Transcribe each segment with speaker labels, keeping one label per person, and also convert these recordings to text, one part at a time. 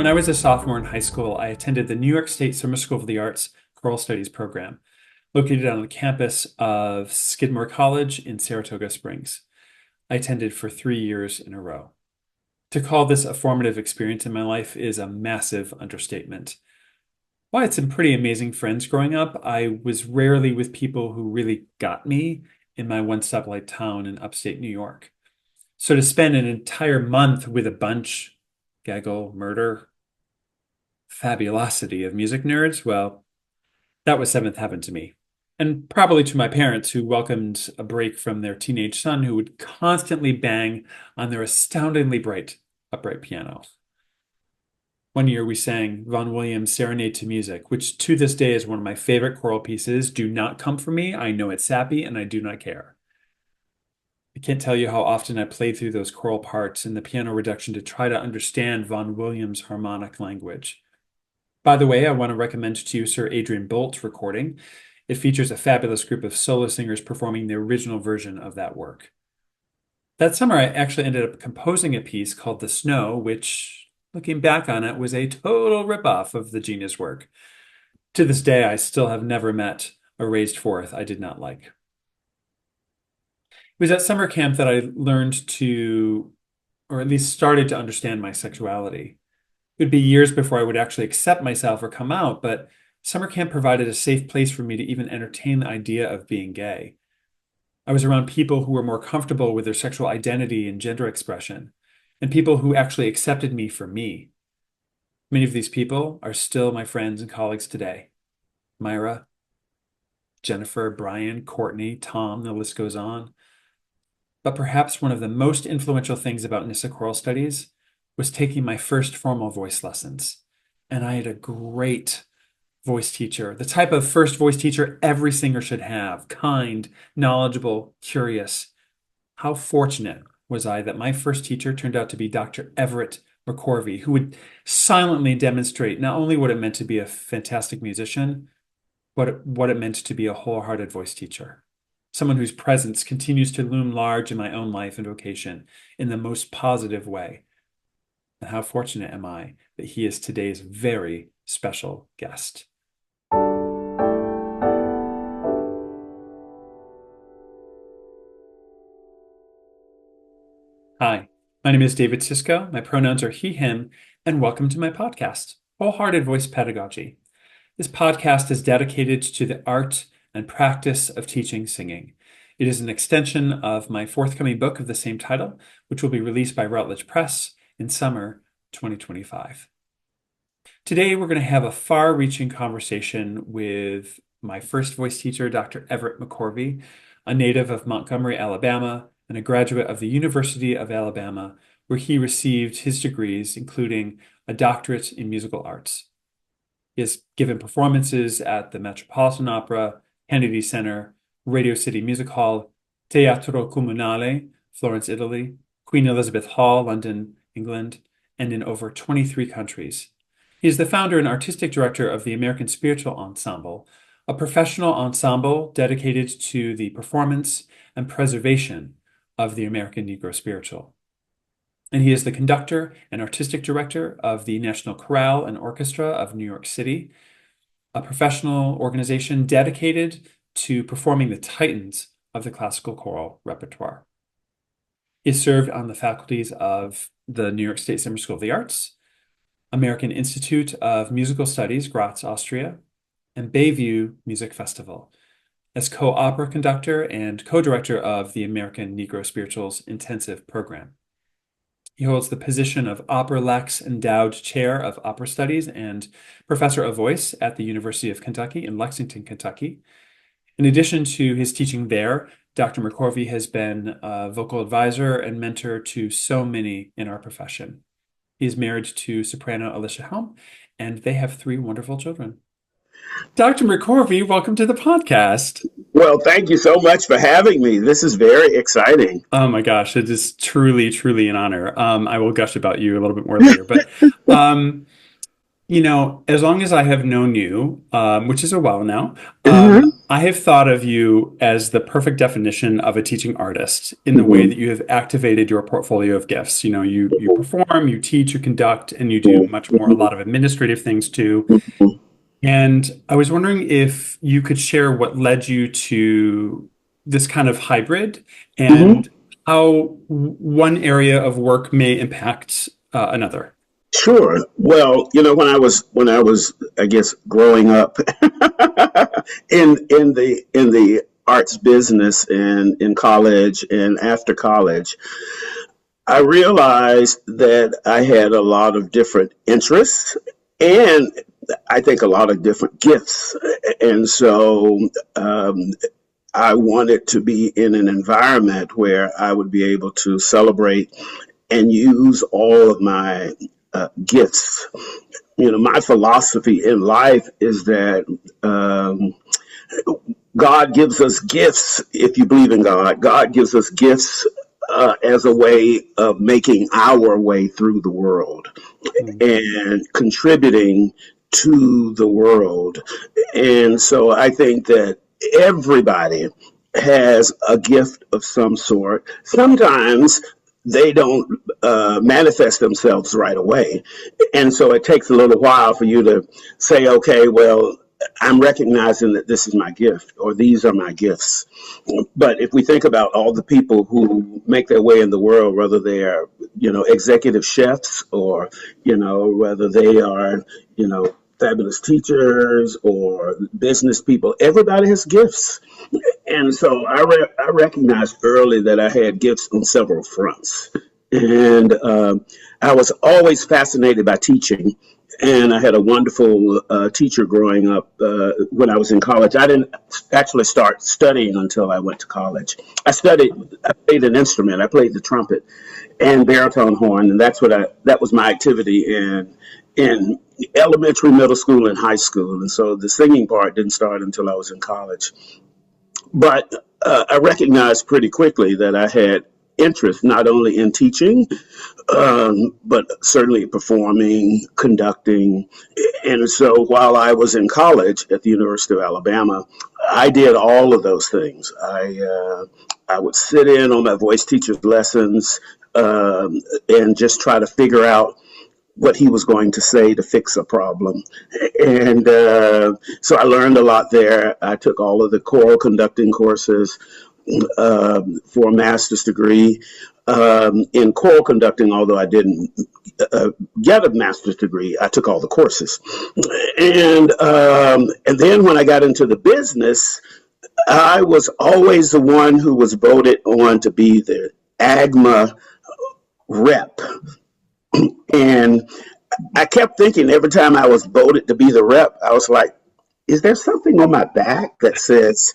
Speaker 1: When I was a sophomore in high school, I attended the New York State Summer School of the Arts Choral Studies program, located on the campus of Skidmore College in Saratoga Springs. I attended for 3 years in a row. To call this a formative experience in my life is a massive understatement. While I had some pretty amazing friends growing up, I was rarely with people who really got me in my one-stoplight town in upstate New York. So to spend an entire month with a bunch, gaggle, murder, fabulosity of music nerds, well, that was seventh heaven to me. And probably to my parents, who welcomed a break from their teenage son who would constantly bang on their astoundingly bright upright piano. One year we sang Vaughan Williams' Serenade to Music, which to this day is one of my favorite choral pieces. Do not come for me. I know it's sappy and I do not care. I can't tell you how often I played through those choral parts in the piano reduction to try to understand Vaughan Williams' harmonic language. By the way, I want to recommend to you Sir Adrian Bolt's recording. It features a fabulous group of solo singers performing the original version of that work. That summer, I actually ended up composing a piece called The Snow, which, looking back on it, was a total ripoff of the genius work. To this day, I still have never met a raised fourth I did not like. It was at summer camp that I learned to, or at least started to understand my sexuality. It would be years before I would actually accept myself or come out, but summer camp provided a safe place for me to even entertain the idea of being gay. I was around people who were more comfortable with their sexual identity and gender expression, and people who actually accepted me for me. Many of these people are still my friends and colleagues today. Myra, Jennifer, Brian, Courtney, Tom, the list goes on. But perhaps one of the most influential things about NISA Choral Studies was taking my first formal voice lessons. And I had a great voice teacher, the type of first voice teacher every singer should have: kind, knowledgeable, curious. How fortunate was I that my first teacher turned out to be Dr. Everett McCorvey, who would silently demonstrate not only what it meant to be a fantastic musician, but what it meant to be a wholehearted voice teacher. Someone whose presence continues to loom large in my own life and vocation in the most positive way. And how fortunate am I that he is today's very special guest. Hi, my name is David Sisco. My pronouns are he, him, and welcome to my podcast, Wholehearted Voice Pedagogy. This podcast is dedicated to the art and practice of teaching singing. It is an extension of my forthcoming book of the same title, which will be released by Routledge Press in summer 2025. Today, we're going to have a far-reaching conversation with my first voice teacher, Dr. Everett McCorvey, a native of Montgomery, Alabama, and a graduate of the University of Alabama, where he received his degrees, including a doctorate in musical arts. He has given performances at the Metropolitan Opera, Kennedy Center, Radio City Music Hall, Teatro Comunale, Florence, Italy, Queen Elizabeth Hall, London, England, and in over 23 countries. He is the founder and artistic director of the American Spiritual Ensemble, a professional ensemble dedicated to the performance and preservation of the American Negro spiritual. And he is the conductor and artistic director of the National Chorale and Orchestra of New York City, a professional organization dedicated to performing the titans of the classical choral repertoire. He has served on the faculties of the New York State Summer School of the Arts, American Institute of Musical Studies, Graz, Austria, and Bayview Music Festival, as co-opera conductor and co-director of the American Negro Spirituals Intensive Program. He holds the position of Opera Lex Endowed Chair of Opera Studies and Professor of Voice at the University of Kentucky in Lexington, Kentucky. In addition to his teaching there, Dr. McCorvey has been a vocal advisor and mentor to so many in our profession. He is married to soprano Alicia Helm, and they have 3 wonderful children. Dr. McCorvey, welcome to the podcast.
Speaker 2: Well, thank you so much for having me. This is very exciting.
Speaker 1: Oh my gosh, it is truly, truly an honor. I will gush about you a little bit more later, but As long as I have known you, which is a while now,
Speaker 2: Hmm.
Speaker 1: I have thought of you as the perfect definition of a teaching artist in the way
Speaker 2: Hmm.
Speaker 1: that you have activated your portfolio of gifts. You perform, you teach, you conduct, and you do much more, a lot of administrative things too. And I was wondering if you could share what led you to this kind of hybrid
Speaker 2: Hmm.
Speaker 1: and how one area of work may impact another.
Speaker 2: Sure. Well, when I was, I guess, growing up in the arts business and in college and after college, I realized that I had a lot of different interests and I think a lot of different gifts. And so I wanted to be in an environment where I would be able to celebrate and use all of my gifts. My philosophy in life is that God gives us gifts. If you believe in God, God gives us gifts as a way of making our way through the world
Speaker 1: Mm.
Speaker 2: and contributing to the world. And so I think that everybody has a gift of some sort. Sometimes they don't manifest themselves right away. And so it takes a little while for you to say, okay, well, I'm recognizing that this is my gift or these are my gifts. But if we think about all the people who make their way in the world, whether they are, executive chefs or, whether they are, fabulous teachers or business people, everybody has gifts. And so I recognized early that I had gifts on several fronts. And I was always fascinated by teaching. And I had a wonderful teacher growing up when I was in college. I didn't actually start studying until I went to college. I played an instrument. I played the trumpet and baritone horn, and that was my activity in elementary, middle school, and high school. And so the singing part didn't start until I was in college. But I recognized pretty quickly that I had interest not only in teaching, but certainly performing, conducting. And so while I was in college at the University of Alabama, I did all of those things. I would sit in on my voice teacher's lessons and just try to figure out what he was going to say to fix a problem. And so I learned a lot there. I took all of the choral conducting courses for a master's degree in choral conducting, although I didn't get a master's degree. I took all the courses. And then when I got into the business, I was always the one who was voted on to be the AGMA rep. And I kept thinking every time I was voted to be the rep, I was like, is there something on my back that says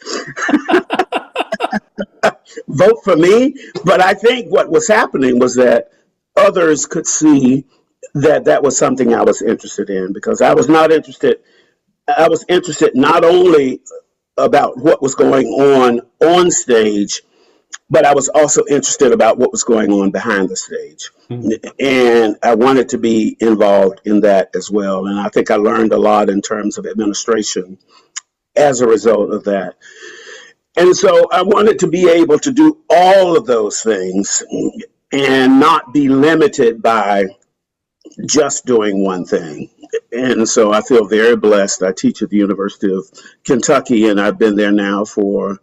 Speaker 2: vote for me? But I think what was happening was that others could see that that was something I was interested in because I was not interested. I was interested not only about what was going on stage, but I was also interested about what was going on behind the stage.
Speaker 1: Mm.
Speaker 2: And I wanted to be involved in that as well. And I think I learned a lot in terms of administration as a result of that. And so I wanted to be able to do all of those things and not be limited by just doing one thing. And so I feel very blessed. I teach at the University of Kentucky, and I've been there now for,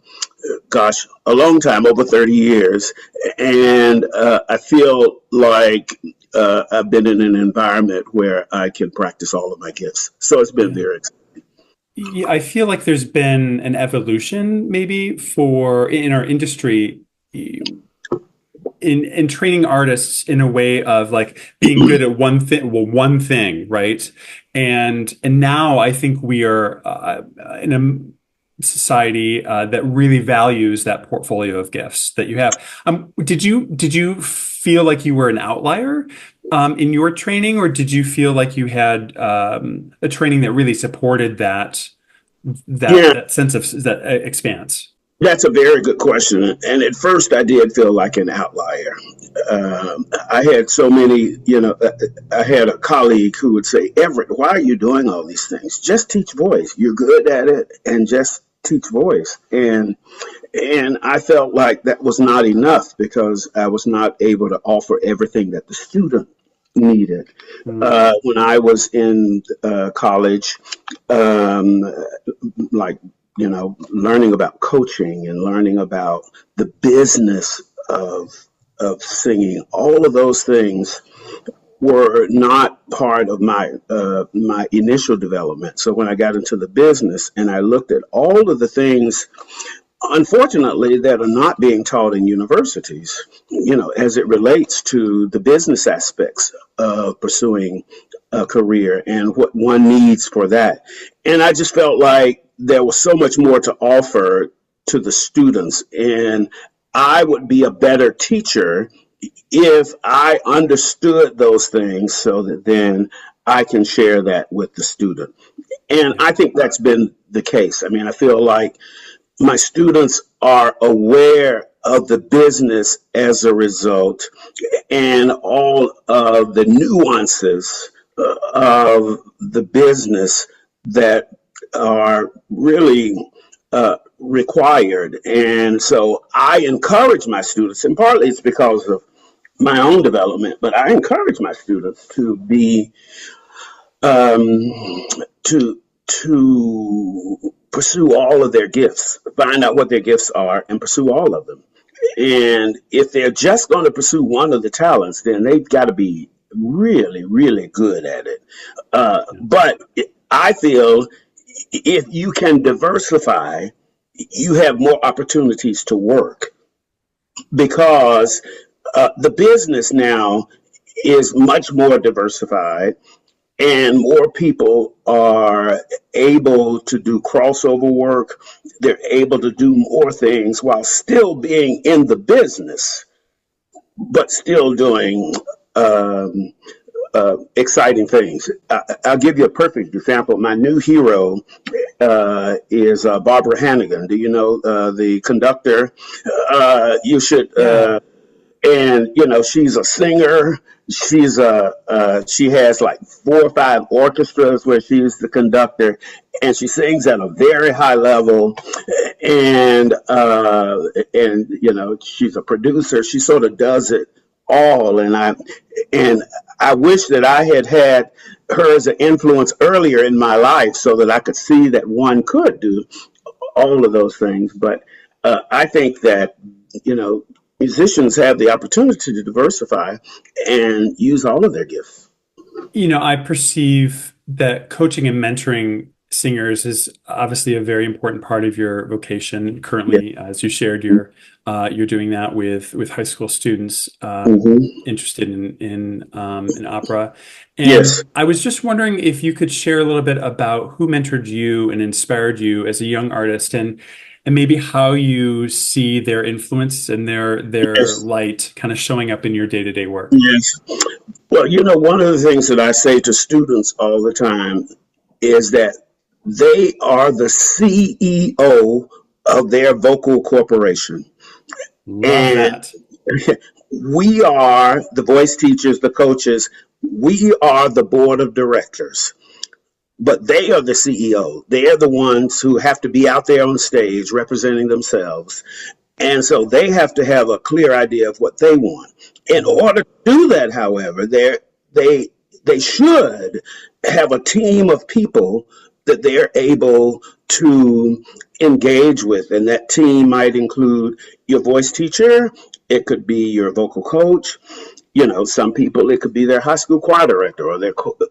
Speaker 2: gosh, a long time, over 30 years. And I feel like I've been in an environment where I can practice all of my gifts. So it's been
Speaker 1: Yeah.
Speaker 2: very exciting.
Speaker 1: Yeah, I feel like there's been an evolution maybe for in our industry in training artists in a way of like being good at one thing, right? And now I think we are in a society that really values that portfolio of gifts that you have. Did you feel like you were an outlier in your training, or did you feel like you had a training that really supported that
Speaker 2: Yeah,
Speaker 1: sense of that expanse?
Speaker 2: That's a very good question. And at first, I did feel like an outlier. I had so many, I had a colleague who would say, Everett, why are you doing all these things? Just teach voice. You're good at it, and just teach voice. And I felt like that was not enough because I was not able to offer everything that the student needed.
Speaker 1: Mm.
Speaker 2: When I was in college, um, like, learning about coaching and learning about the business of singing, all of those things were not part of my initial development. So when I got into the business and I looked at all of the things, unfortunately, that are not being taught in universities, as it relates to the business aspects of pursuing a career and what one needs for that. And I just felt like there was so much more to offer to the students. And I would be a better teacher if I understood those things so that then I can share that with the student. And
Speaker 1: Yeah.
Speaker 2: I think that's been the case. I mean, I feel like my students are aware of the business as a result and all of the nuances of the business that are really required. And so I encourage my students, and partly it's because of my own development, but I encourage my students to be um, to pursue all of their gifts, find out what their gifts are, and pursue all of them. And if they're just going to pursue one of the talents, then they've got to be really, really good at it. But I feel if you can diversify, you have more opportunities to work because the business now is much more diversified and more people are able to do crossover work. They're able to do more things while still being in the business, but still doing exciting things. I'll give you a perfect example. My new hero is Barbara Hannigan. Do you know the conductor? You should.
Speaker 1: Yeah.
Speaker 2: And she's a singer. She has like 4 or 5 orchestras where she's the conductor, and she sings at a very high level. And she's a producer. She sort of does it all, and I wish that I had her as an influence earlier in my life so that I could see that one could do all of those things. But I think that you know musicians have the opportunity to diversify and use all of their gifts.
Speaker 1: I perceive that coaching and mentoring singers is obviously a very important part of your vocation.
Speaker 2: Yeah.
Speaker 1: Currently, as you shared, you're doing that with high school students
Speaker 2: Hmm.
Speaker 1: interested in opera.
Speaker 2: Yes.
Speaker 1: And I was just wondering if you could share a little bit about who mentored you and inspired you as a young artist, and maybe how you see their influence and their
Speaker 2: Yes.
Speaker 1: light kind of showing up in your day-to-day work.
Speaker 2: Yes. Well, one of the things that I say to students all the time is that they are the CEO of their vocal corporation.
Speaker 1: Love
Speaker 2: And
Speaker 1: that.
Speaker 2: we are the voice teachers, the coaches, we are the board of directors. But they are the CEO. They are the ones who have to be out there on stage representing themselves. And so they have to have a clear idea of what they want. In
Speaker 1: Mhm.
Speaker 2: order to do that, however, they should have a team of people that they're able to engage with. And that team might include your voice teacher, it could be your vocal coach. Some people, it could be their high school choir director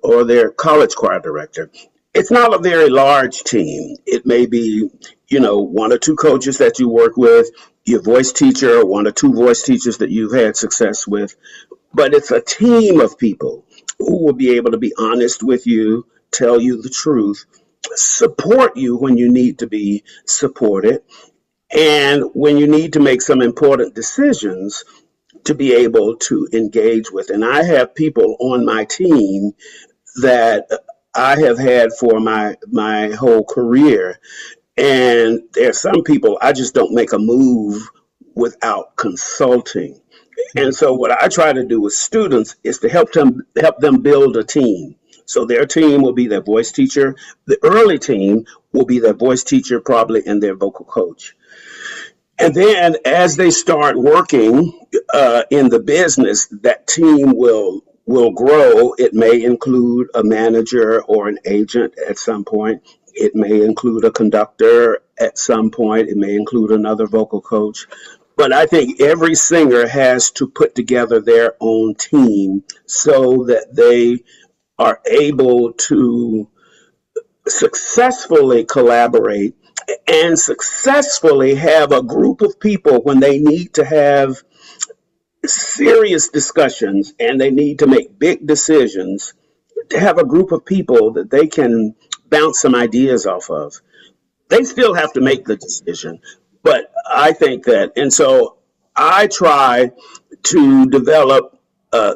Speaker 2: or their college choir director. It's not a very large team. It may be, 1 or 2 coaches that you work with, your voice teacher, or 1 or 2 voice teachers that you've had success with. But it's a team of people who will be able to be honest with you, tell you the truth, support you when you need to be supported, and when you need to make some important decisions, to be able to engage with. And I have people on my team that I have had for my whole career, And there are some people I just don't make a move without consulting. And
Speaker 1: Mm.
Speaker 2: so what I try to do with students is to help them build a team. So their team will be their voice teacher. The early team will be their voice teacher, probably, and their vocal coach. And then as they start working in the business, that team will grow. It may include a manager or an agent at some point. It may include a conductor at some point. It may include another vocal coach. But I think every singer has to put together their own team so that they are able to successfully collaborate and successfully have a group of people when they need to have serious discussions and they need to make big decisions, to have a group of people that they can bounce some ideas off of. They still have to make the decision, but I think that, and so I try to develop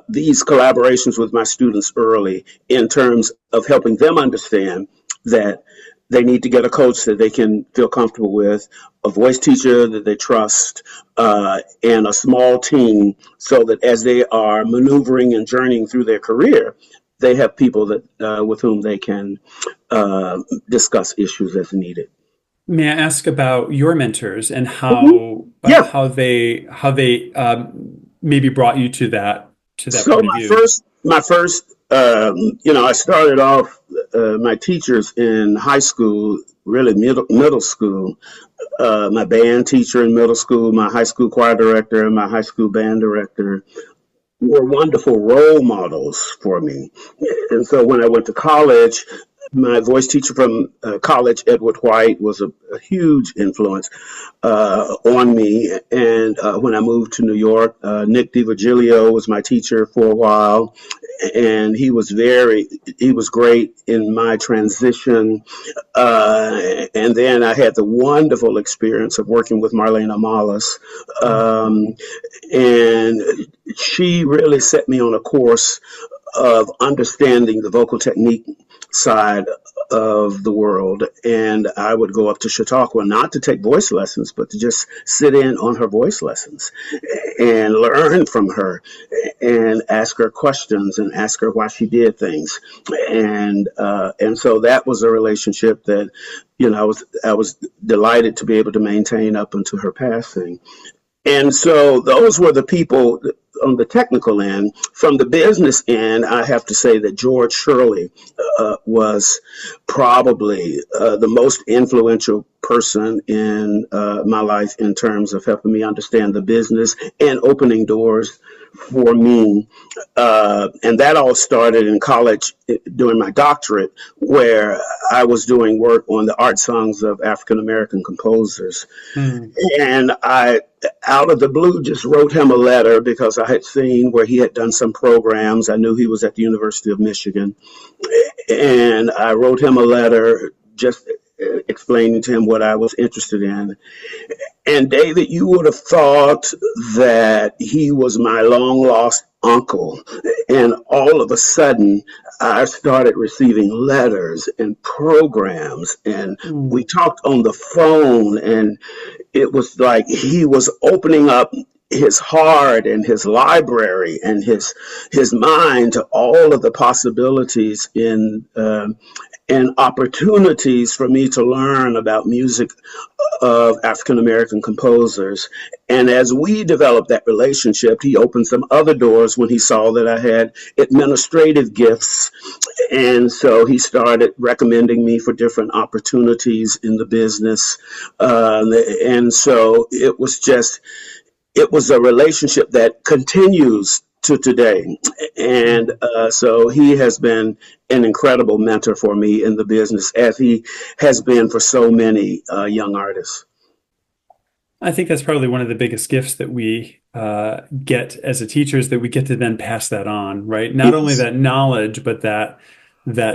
Speaker 2: these collaborations with my students early in terms of helping them understand that they need to get a coach that they can feel comfortable with, a voice teacher that they trust, and a small team so that as they are maneuvering and journeying through their career, they have people that with whom they can discuss issues as needed.
Speaker 1: May I ask about your mentors and
Speaker 2: Mhm. Yeah.
Speaker 1: how they maybe brought you to that
Speaker 2: So
Speaker 1: point of view?
Speaker 2: I started off my teachers in high school, really middle school. My band teacher in middle school, my high school choir director, and my high school band director were wonderful role models for me. And so when I went to college, my voice teacher from college, Edward White, was a huge influence on me. And when I moved to New York, Nick DiVirgilio was my teacher for a while, and he was great in my transition. And then I had the wonderful experience of working with Marlene Amalis. Um, and she really set me on a course of understanding the vocal technique side of the world. And I would go up to Chautauqua not to take voice lessons, but to just sit in on her voice lessons and learn from her and ask her questions and ask her why she did things. And so that was a relationship that I was delighted to be able to maintain up until her passing. And so those were the people on the technical end. From the business end, I have to say that George Shirley was probably the most influential person in my life in terms of helping me understand the business and opening doors for me. And that all started in college during my doctorate, where I was doing work on the art songs of African American composers.
Speaker 1: Mm.
Speaker 2: And I, out of the blue, just wrote him a letter because I had seen where he had done some programs. I knew he was at the University of Michigan. And I wrote him a letter just explaining to him what I was interested in. And David, you would have thought that he was my long lost uncle. And all of a sudden, I started receiving letters and programs, and we
Speaker 1: Mm.
Speaker 2: talked on the phone, and it was like he was opening up his heart and his library and his mind to all of the possibilities in and opportunities for me to learn about music of African American composers. And as we developed that relationship, he opened some other doors when he saw that I had administrative gifts. And so he started recommending me for different opportunities in the business. And so it was a relationship that continues to today. And so he has been an incredible mentor for me in the business, as he has been for so many young artists.
Speaker 1: I think that's probably one of the biggest gifts that we get as a teacher is that we get to then pass that on, right? Not only
Speaker 2: Yes.
Speaker 1: that knowledge, but that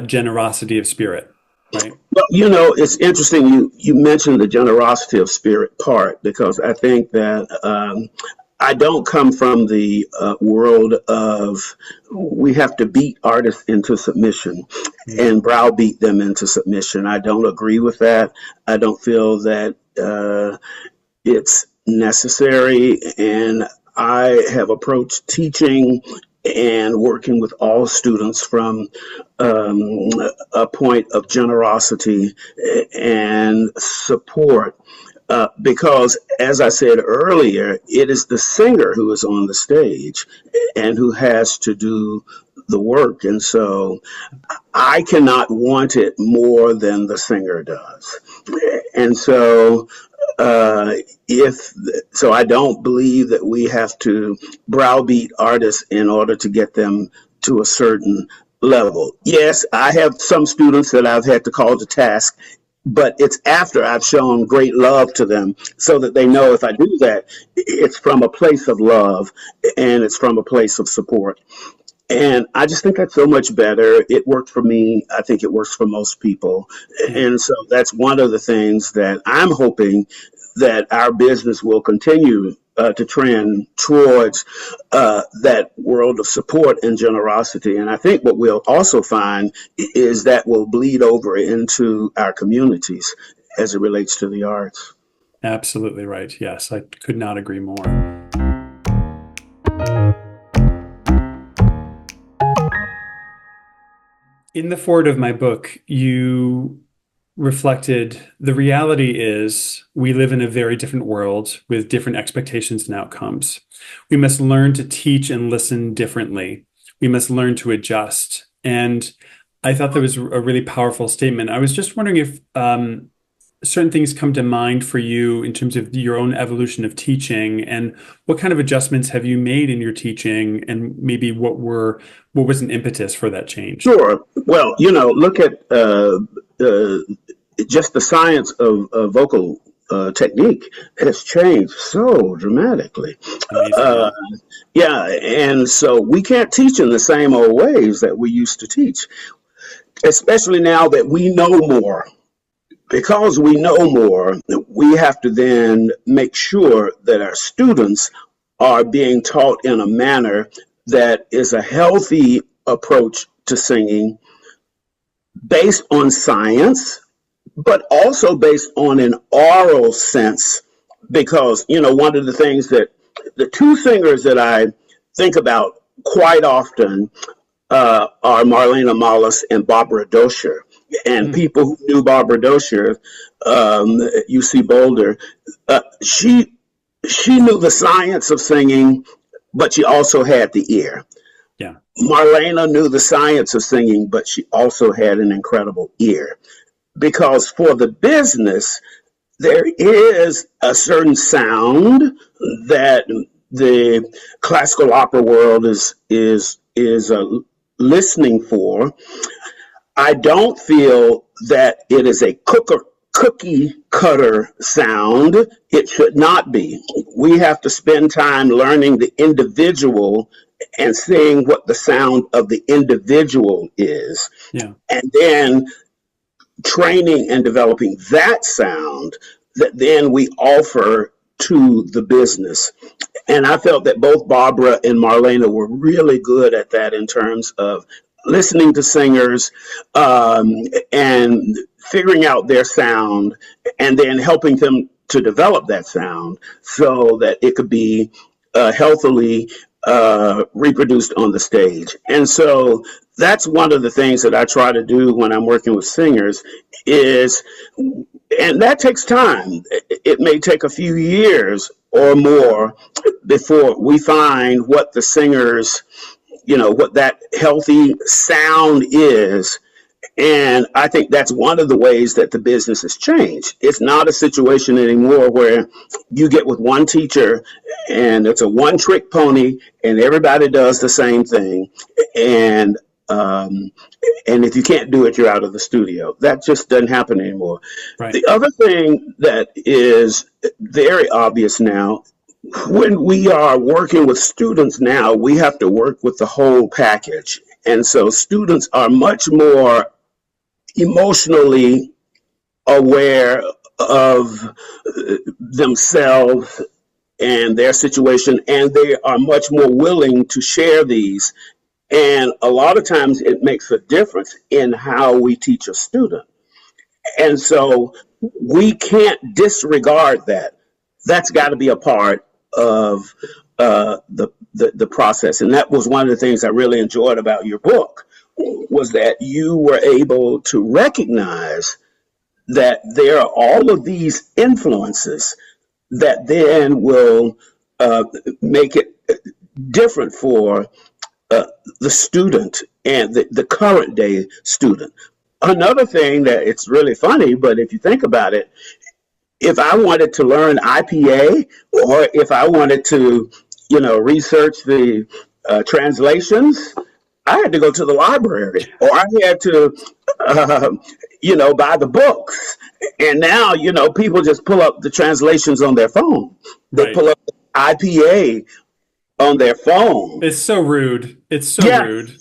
Speaker 1: generosity of spirit, right?
Speaker 2: Well, it's interesting you mentioned the generosity of spirit part, because I think that I don't come from the world of we have to beat artists into submission
Speaker 1: Mm.
Speaker 2: and browbeat them into submission. I don't agree with that. I don't feel that it's necessary. And I have approached teaching and working with all students from um, a point of generosity and support. Because, as I said earlier, it is the singer who is on the stage and who has to do the work. And so I cannot want it more than the singer does. And so uh, if so, I don't believe that we have to browbeat artists in order to get them to a certain level. Yes, I have some students that I've had to call to task, but it's after I've shown great love to them so that they know if I do that, it's from a place of love and it's from a place of support. And I just think that's so much better. It worked for me. I think it works for most people.
Speaker 1: Yeah.
Speaker 2: And so that's one of the things that I'm hoping that our business will continue to trend towards that world of support and generosity. And I think what we'll also find is that will bleed over into our communities as it relates to the arts.
Speaker 1: Absolutely right. Yes, I could not agree more. In the foreword of my book, you reflected the reality is we live in a very different world with different expectations and outcomes. We must learn to teach and listen differently. We must learn to adjust. And I thought that was a really powerful statement. I was just wondering if certain things come to mind for you in terms of your own evolution of teaching, and what kind of adjustments have you made in your teaching, and maybe what was an impetus for that change?
Speaker 2: Sure. Well, look at uh, just the science of vocal technique has changed so dramatically.
Speaker 1: Amazing,
Speaker 2: Uh,
Speaker 1: yeah.
Speaker 2: yeah, and so we can't teach in the same old ways that we used to teach, especially now that we know more. Because we know more, we have to then make sure that our students are being taught in a manner that is a healthy approach to singing based on science, but also based on an oral sense. Because, one of the things that the two singers that I think about quite often are Marlena Mollis and Barbara Dosher. And
Speaker 1: Mm,
Speaker 2: people who knew Barbara Dosher, UC Boulder, she knew the science of singing, but she also had the ear.
Speaker 1: yeah,
Speaker 2: Marlena knew the science of singing, but she also had an incredible ear. Because for the business, there is a certain sound that the classical opera world is listening for. I don't feel that it is a cookie cutter sound. It should not be. We have to spend time learning the individual and seeing what the sound of the individual is,
Speaker 1: yeah.
Speaker 2: and then training and developing that sound that then we offer to the business. And I felt that both Barbara and Marlena were really good at that in terms of listening to singers um, and figuring out their sound and then helping them to develop that sound so that it could be healthily reproduced on the stage. And so that's one of the things that I try to do when I'm working with singers is, and that takes time. It may take a few years or more before we find what the singers, what that healthy sound is. And I think that's one of the ways that the business has changed. It's not a situation anymore where you get with one teacher and it's a one trick pony and everybody does the same thing. And um, and if you can't do it, you're out of the studio. That just doesn't happen anymore.
Speaker 1: Right.
Speaker 2: The other thing that is very obvious now, when we are working with students now, we have to work with the whole package. And so students are much more emotionally aware of themselves and their situation, and they are much more willing to share these. And a lot of times it makes a difference in how we teach a student. And so we can't disregard that. That's got to be a part of the process. And that was one of the things I really enjoyed about your book, was that you were able to recognize that there are all of these influences that then will make it different for the student and the current day student. Another thing that it's really funny, but if you think about it, if I wanted to learn IPA, or if I wanted to, research the translations, I had to go to the library, or I had to, buy the books. And now, people just pull up the translations on their phone. They
Speaker 1: Right.
Speaker 2: pull up IPA on their phone.
Speaker 1: It's so rude. It's so
Speaker 2: Yeah,
Speaker 1: rude.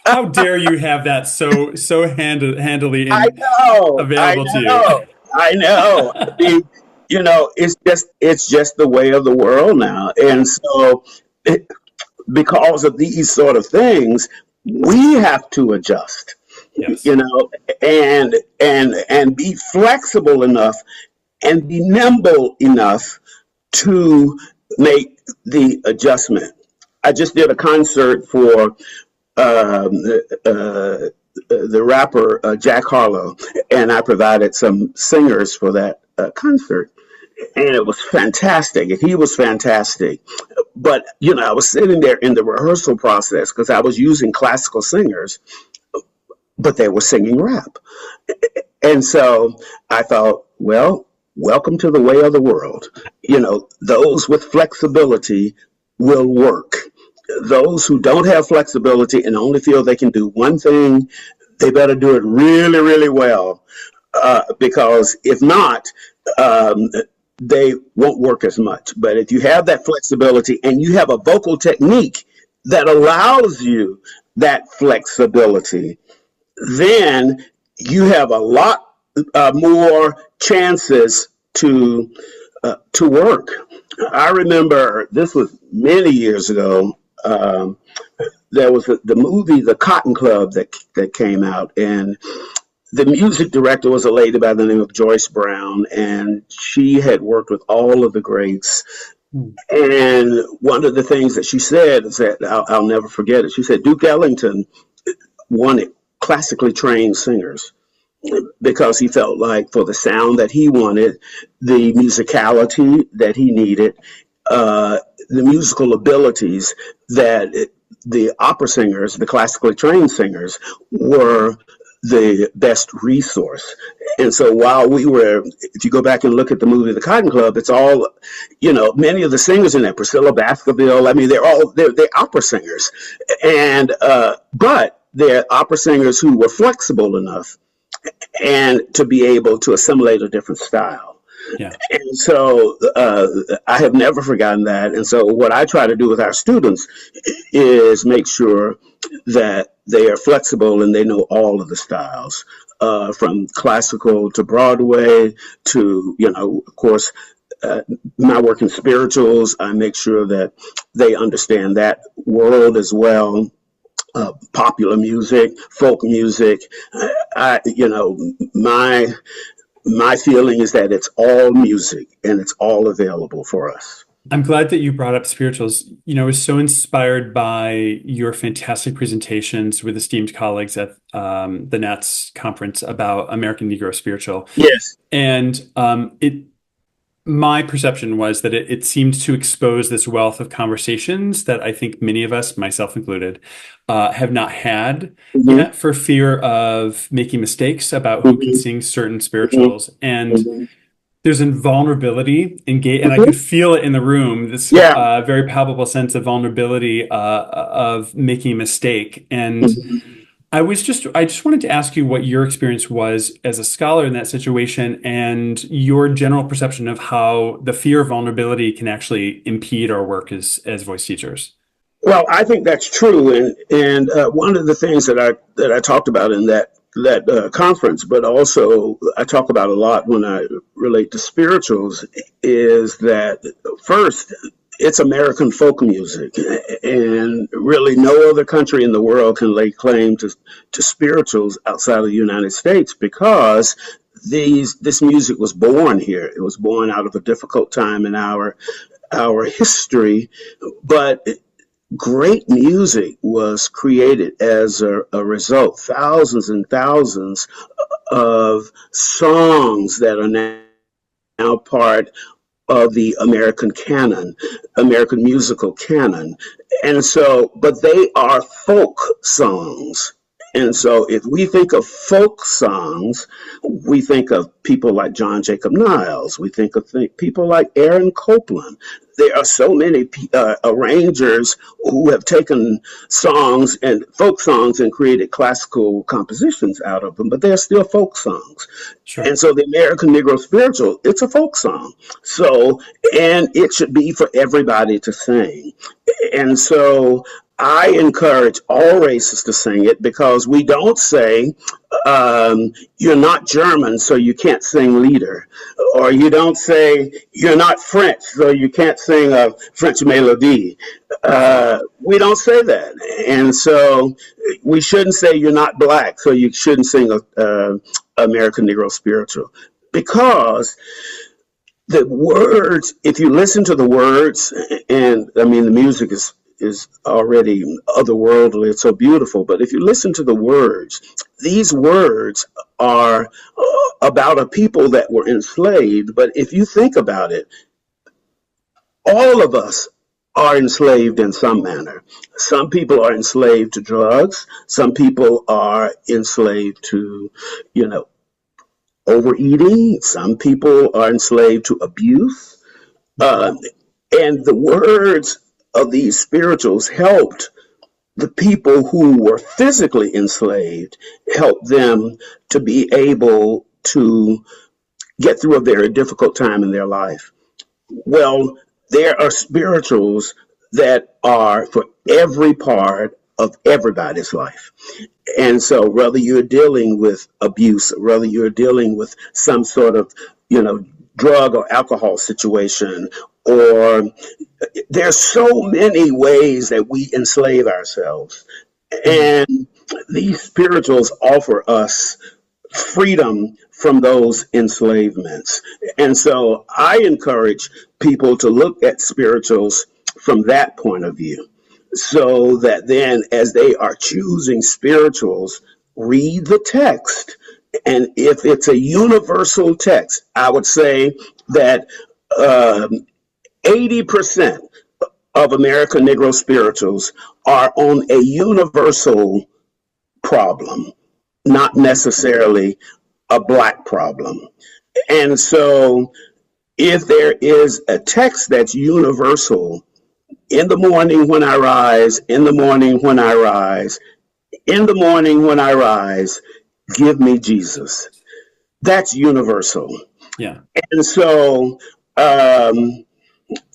Speaker 1: How dare you have that so handily
Speaker 2: I know, I
Speaker 1: available to
Speaker 2: know, I know. I
Speaker 1: you?
Speaker 2: mean, it's just the way of the world now, and so because of these sort of things, we have to adjust,
Speaker 1: Yes.
Speaker 2: and be flexible enough and be nimble enough to make the adjustment. I just did a concert for the rapper Jack Harlow, and I provided some singers for that concert, and it was fantastic. He was fantastic. But I was sitting there in the rehearsal process because I was using classical singers, but they were singing rap. And so I thought, well, welcome to the way of the world. Those with flexibility will work. Those who don't have flexibility and only feel they can do one thing, they better do it really, really well. Because if not, they won't work as much. But if you have that flexibility and you have a vocal technique that allows you that flexibility, then you have a lot more chances to work. I remember this was many years ago. There was the movie The Cotton Club that came out, and the music director was a lady by the name of Joyce Brown, and she had worked with all of the greats.
Speaker 1: Hmm.
Speaker 2: And one of the things that she said is that I'll never forget it. She said Duke Ellington wanted classically trained singers because he felt like for the sound that he wanted, the musicality that he needed, the musical abilities that the opera singers, the classically trained singers, were the best resource. And so while if you go back and look at the movie The Cotton Club, it's all, many of the singers in there, Priscilla Baskerville, I mean, they're opera singers. And, but they're opera singers who were flexible enough and to be able to assimilate a different style.
Speaker 1: Yeah.
Speaker 2: And so I have never forgotten that. And so what I try to do with our students is make sure that they are flexible and they know all of the styles, from classical to Broadway to, of course, my work in spirituals. I make sure that they understand that world as well. Popular music, folk music. My feeling is that it's all music and it's all available for us.
Speaker 1: I'm glad that you brought up spirituals. I was so inspired by your fantastic presentations with esteemed colleagues at the Nats conference about American Negro spiritual.
Speaker 2: Yes.
Speaker 1: And my perception was that it seemed to expose this wealth of conversations that I think many of us, myself included, have not had
Speaker 2: Mm-hmm.
Speaker 1: yet for fear of making mistakes about who can sing certain spirituals. And
Speaker 2: Mm-hmm.
Speaker 1: there's a vulnerability and I could feel it in the room, this
Speaker 2: Yeah.
Speaker 1: very palpable sense of vulnerability of making a mistake. And I just wanted to ask you what your experience was as a scholar in that situation and your general perception of how the fear of vulnerability can actually impede our work as voice teachers.
Speaker 2: Well, I think that's true, and one of the things that I talked about in that conference, but also I talk about a lot when I relate to spirituals is that first, it's American folk music, and really no other country in the world can lay claim to spirituals outside of the United States because this music was born here. It was born out of a difficult time in our history, but great music was created as a result. Thousands and thousands of songs that are now part of the American canon, American musical canon. And so, but they are folk songs. And so if we think of folk songs, we think of people like John Jacob Niles. We think of people like Aaron Copland. There are so many arrangers who have taken songs and folk songs and created classical compositions out of them, but they're still folk songs.
Speaker 1: Sure.
Speaker 2: And so the American Negro Spiritual, it's a folk song. So, and it should be for everybody to sing. And so I encourage all races to sing it because we don't say, you're not German, so you can't sing Lieder. Or you don't say, you're not French, so you can't sing a French melody. We don't say that. And so we shouldn't say you're not Black, so you shouldn't sing American Negro Spiritual. Because the words, if you listen to the words, and I mean, the music is already otherworldly, it's so beautiful, but if you listen to the words, these words are about a people that were enslaved. But if you think about it, all of us are enslaved in some manner. Some people are enslaved to drugs. Some people are enslaved to, overeating. Some people are enslaved to abuse. And the words of these spirituals helped the people who were physically enslaved, helped them to be able to get through a very difficult time in their life. Well, there are spirituals that are for every part of everybody's life. And so whether you're dealing with abuse, whether you're dealing with some sort of, drug or alcohol situation, or there's so many ways that we enslave ourselves. And these spirituals offer us freedom from those enslavements. And so I encourage people to look at spirituals from that point of view, so that then as they are choosing spirituals, read the text. And if it's a universal text, I would say that 80% of American Negro spirituals are on a universal problem, not necessarily a Black problem. And so if there is a text that's universal, in the morning when I rise, in the morning when I rise, in the morning when I rise, give me Jesus. That's universal.
Speaker 1: Yeah.
Speaker 2: And so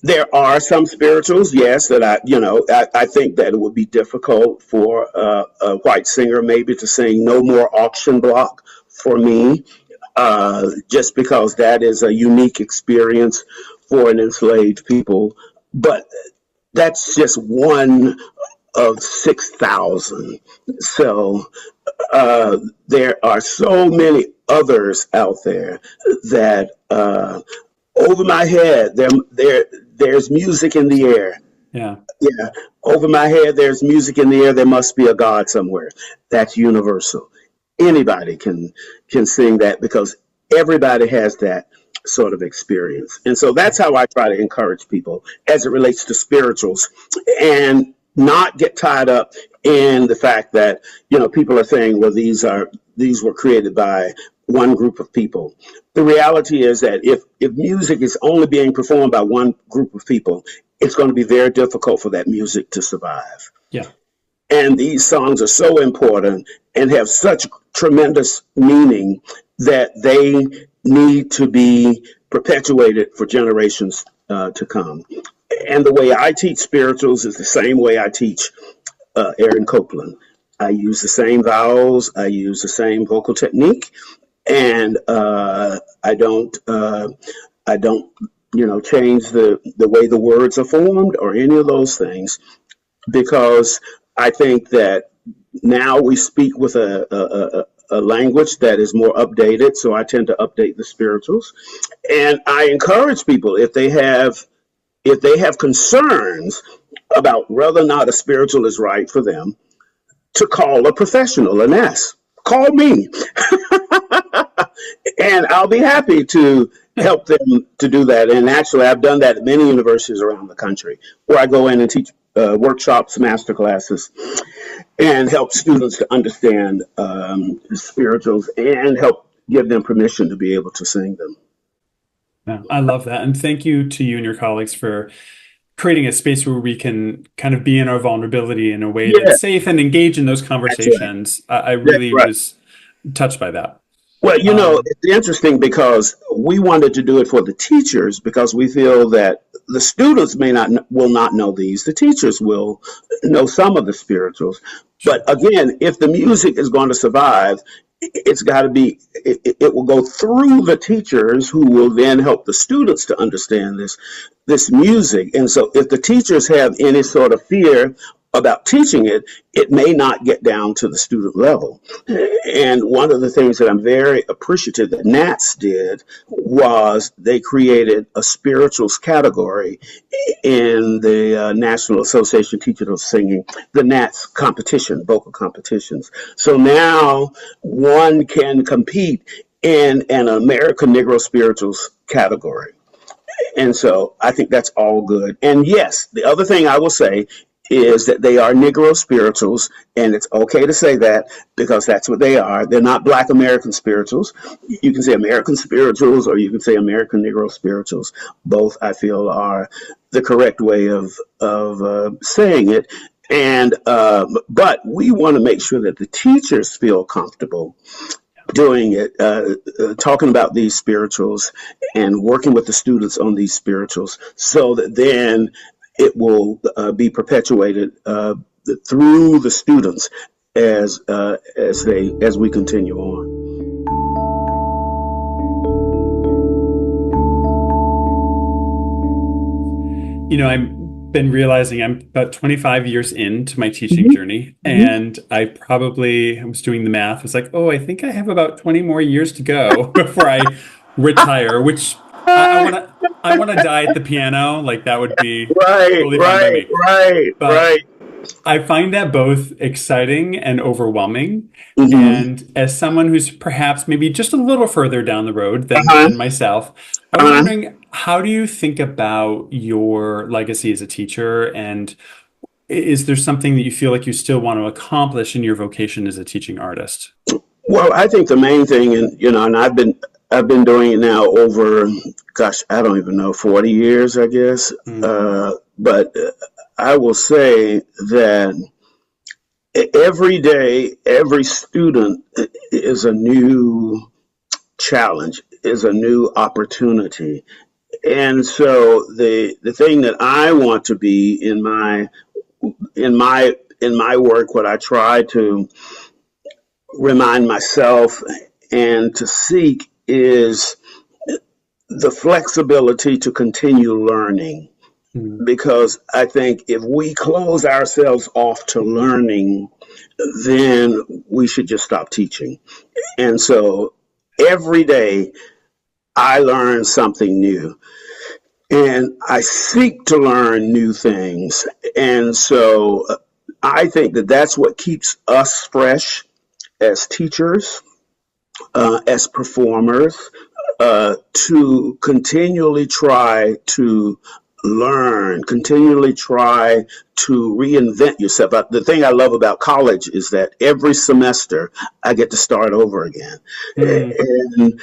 Speaker 2: there are some spirituals, yes, that I think that it would be difficult for a white singer maybe to sing "No More Auction Block" for me, just because that is a unique experience for an enslaved people. But that's just one of 6,000. So there are so many others out there that over my head, there's music in the air.
Speaker 1: Yeah.
Speaker 2: Yeah. Over my head, there's music in the air. There must be a God somewhere. That's universal. Anybody can sing that because everybody has that sort of experience. And so that's how I try to encourage people as it relates to spirituals, and not get tied up in the fact that, people are saying, well, these were created by one group of people. The reality is that if music is only being performed by one group of people, it's going to be very difficult for that music to survive.
Speaker 1: Yeah.
Speaker 2: And these songs are so important and have such tremendous meaning that they need to be perpetuated for generations to come. And the way I teach spirituals is the same way I teach Aaron Copland. I use the same vowels, I use the same vocal technique, and I I don't I don't change the way the words are formed or any of those things, because I think that now we speak with a language that is more updated. So I tend to update the spirituals, and I encourage people, if they have concerns about whether or not a spiritual is right for them, to call a professional and ask. Call me, and I'll be happy to help them to do that. And actually, I've done that at many universities around the country, where I go in and teach workshops, master classes, and help students to understand spirituals and help give them permission to be able to sing them.
Speaker 1: Yeah, I love that. And thank you to you and your colleagues for creating a space where we can kind of be in our vulnerability in a way
Speaker 2: Yeah,
Speaker 1: that's safe and engage in those
Speaker 2: that's right.
Speaker 1: conversations. I
Speaker 2: That's
Speaker 1: really
Speaker 2: right.
Speaker 1: was touched by that.
Speaker 2: Well,
Speaker 1: Um,
Speaker 2: it's interesting because we wanted to do it for the teachers, because we feel that the students will not know these. The teachers will know some of the spirituals. But
Speaker 1: sure.
Speaker 2: again, if the music is going to survive, it's got to be, it will go through the teachers, who will then help the students to understand this music. And so if the teachers have any sort of fear about teaching it, it may not get down to the student level. And one of the things that I'm very appreciative that Nats did was they created a spirituals category in the National Association of Teachers of Singing, the Nats competition, vocal competitions. So now one can compete in an American Negro spirituals category. And so I think that's all good. And yes, the other thing I will say is that they are Negro spirituals, and it's okay to say that, because that's what they are. They're not Black American spirituals. You can say American spirituals, or you can say American Negro spirituals. Both, I feel, are the correct way of saying it. And but we want to make sure that the teachers feel comfortable doing it, talking about these spirituals and working with the students on these spirituals, so that then it will be perpetuated through the students as we continue on.
Speaker 1: I've been realizing I'm about 25 years into my teaching
Speaker 2: Mhm,
Speaker 1: journey,
Speaker 2: mhm.
Speaker 1: and I was doing the math. It's like, oh, I think I have about 20 more years to go before I retire, which I want to I want to die at the piano. Like that would be
Speaker 2: Right,
Speaker 1: totally fine by
Speaker 2: right,
Speaker 1: me.
Speaker 2: right,
Speaker 1: But
Speaker 2: right.
Speaker 1: I find that both exciting and overwhelming.
Speaker 2: Mm-hmm.
Speaker 1: And as someone who's perhaps maybe just a little further down the road
Speaker 2: Uh-huh.
Speaker 1: than myself, I was
Speaker 2: Uh-huh.
Speaker 1: wondering, how do you think about your legacy as a teacher? And is there something that you feel like you still want to accomplish in your vocation as a teaching artist?
Speaker 2: Well, I think the main thing, and I've been doing it now over, gosh, I don't even know, 40 years, I guess.
Speaker 1: Mm,
Speaker 2: But I will say that every day, every student is a new challenge, is a new opportunity. And so the thing that I want to be in my work, what I try to remind myself and to seek is the flexibility to continue learning.
Speaker 1: mm,
Speaker 2: Because I think if we close ourselves off to learning, then we should just stop teaching. And so every day I learn something new, and I seek to learn new things. And so I think that that's what keeps us fresh as teachers, as performers, to continually try to learn, continually try to reinvent yourself. The thing I love about college is that every semester I get to start over again.
Speaker 1: mm.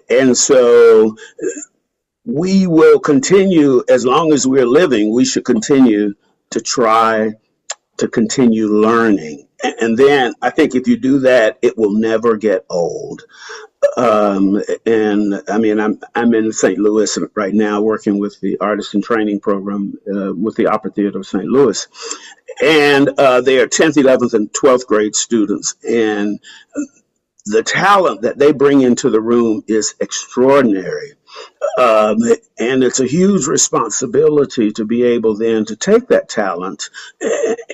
Speaker 2: And so we will continue, as long as we're living, we should continue to try to continue learning. And then I think if you do that, it will never get old. And I mean, I'm in St. Louis right now, working with the Artist in Training program with the Opera Theater of St. Louis, and they are 10th, 11th, and 12th grade students. And the talent that they bring into the room is extraordinary. Um, and it's a huge responsibility to be able then to take that talent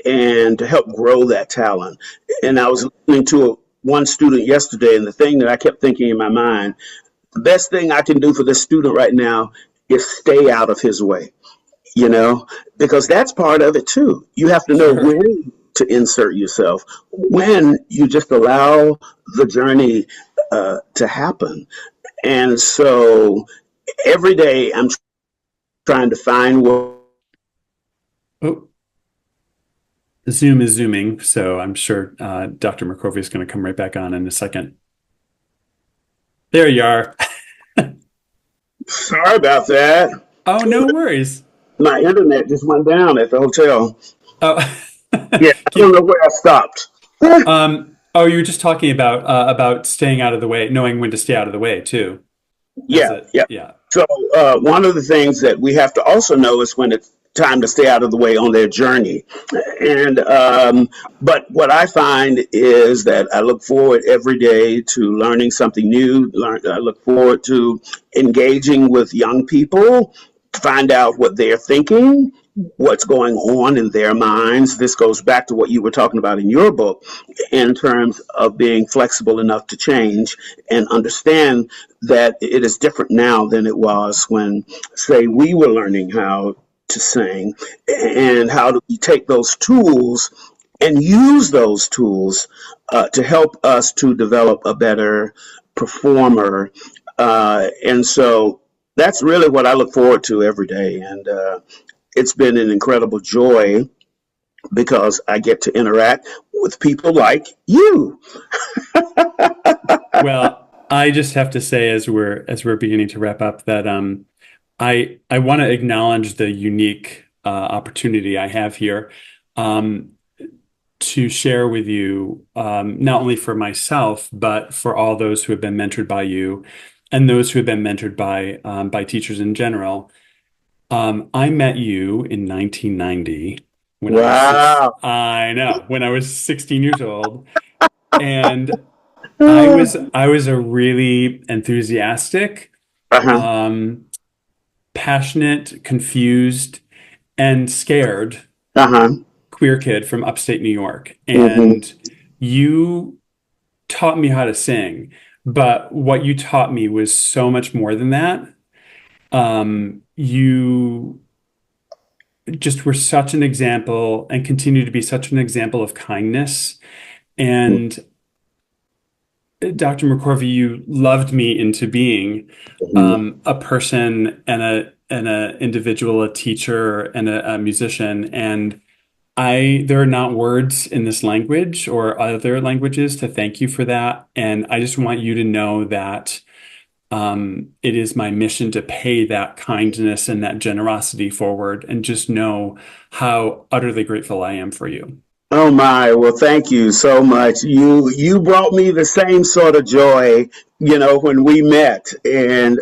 Speaker 2: and to help grow that talent. And I was listening to one student yesterday, and the thing that I kept thinking in my mind, the best thing I can do for this student right now is stay out of his way, you know, because that's part of it too. You have to know
Speaker 1: Sure.
Speaker 2: when to insert yourself, when you just allow the journey to happen. And so every day I'm trying to find what.
Speaker 1: Oh, Zoom is zooming, so I'm sure Dr. McCorvey is going to come right back on in a second. There you are.
Speaker 2: Sorry about that.
Speaker 1: Oh, no worries.
Speaker 2: My internet just went down at the hotel.
Speaker 1: Oh,
Speaker 2: Yeah, I don't
Speaker 1: keep.
Speaker 2: know where I stopped.
Speaker 1: Oh, you were just talking about staying out of the way, knowing when to stay out of the way too. As
Speaker 2: Yeah,
Speaker 1: a
Speaker 2: yeah.
Speaker 1: yeah.
Speaker 2: So one of the things that we have to also know is when it's time to stay out of the way on their journey. And but what I find is that I look forward every day to learning something new. I look forward to engaging with young people to find out what they're thinking, what's going on in their minds. This goes back to what you were talking about in your book in terms of being flexible enough to change and understand that it is different now than it was when, say, we were learning how to sing, and how do we take those tools and use those tools to help us to develop a better performer. And so that's really what I look forward to every day. And it's been an incredible joy because I get to interact with people like you.
Speaker 1: Well, I just have to say, as we're beginning to wrap up, that I want to acknowledge the unique opportunity I have here um, to share with you, not only for myself, but for all those who have been mentored by you and those who have been mentored by teachers in general. I met you in 1990 when I was six.
Speaker 2: Wow.
Speaker 1: I know, when I was 16 years old, and
Speaker 2: Uh
Speaker 1: I was a really enthusiastic,
Speaker 2: huh.
Speaker 1: um, passionate, confused, and scared
Speaker 2: Uh huh.
Speaker 1: queer kid from upstate New York.
Speaker 2: Hmm.
Speaker 1: And you taught me how to sing, but what you taught me was so much more than that. You just were such an example and continue to be such an example of kindness. And Dr. McCorvey, you loved me into being a person and a individual, a teacher and a musician. And there are not words in this language or other languages to thank you for that. And I just want you to know that it is my mission to pay that kindness and that generosity forward, and just know how utterly grateful I am for you.
Speaker 2: Oh my, well thank you so much. You brought me the same sort of joy, you know, when we met. And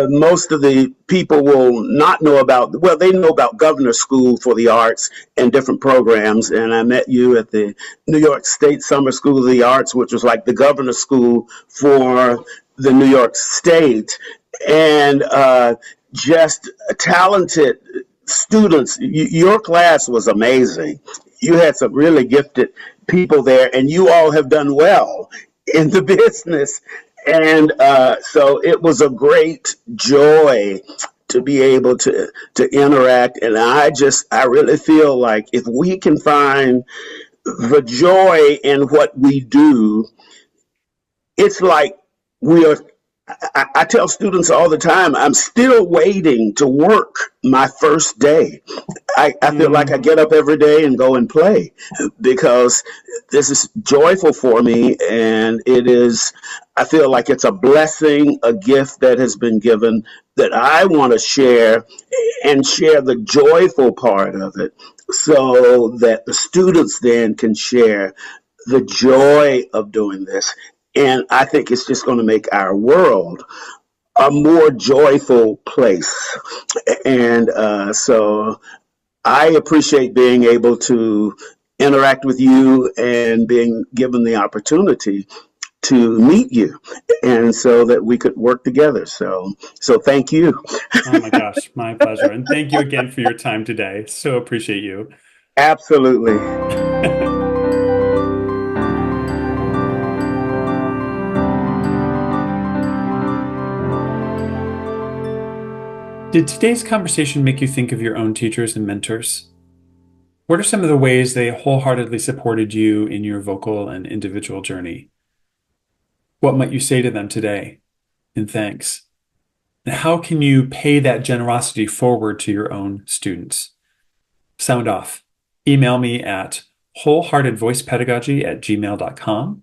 Speaker 2: most of the people will not know about, well, they know about Governor School for the Arts and different programs. And I met you at the New York State Summer School of the Arts, which was like the Governor School for the New York State. And just talented students. Your class was amazing. You had some really gifted people there, and you all have done well in the business. And so it was a great joy to be able to interact. And I really feel like if we can find the joy in what we do, it's like we are. I tell students all the time, I'm still waiting to work my first day. I feel like I
Speaker 1: Mm.
Speaker 2: get up every day and go and play because this is joyful for me. And it is, I feel like it's a blessing, a gift that has been given that I want to share and share the joyful part of it so that the students then can share the joy of doing this. And I think it's just going to make our world a more joyful place. And so I appreciate being able to interact with you and being given the opportunity to meet you, and so that we could work together. So thank you.
Speaker 1: Oh my gosh, my pleasure. And thank you again for your time today. So appreciate you.
Speaker 2: Absolutely.
Speaker 1: Did today's conversation make you think of your own teachers and mentors? What are some of the ways they wholeheartedly supported you in your vocal and individual journey? What might you say to them today in thanks? And how can you pay that generosity forward to your own students? Sound off. Email me at wholeheartedvoicepedagogy@gmail.com.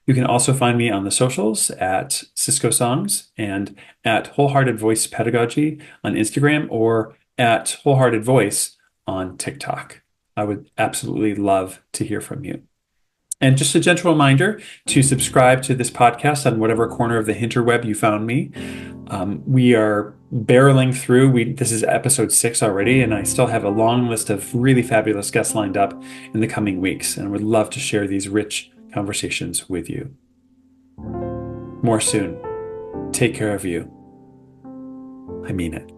Speaker 1: You can also find me on the socials at Sisco Songs and at Wholehearted Voice Pedagogy on Instagram or at Wholehearted Voice on TikTok. I would absolutely love to hear from you. And just a gentle reminder to subscribe to this podcast on whatever corner of the interweb you found me. We are barreling through. This is episode 6 already, and I still have a long list of really fabulous guests lined up in the coming weeks, and I would love to share these rich conversations with you. More soon. Take care of you. I mean it.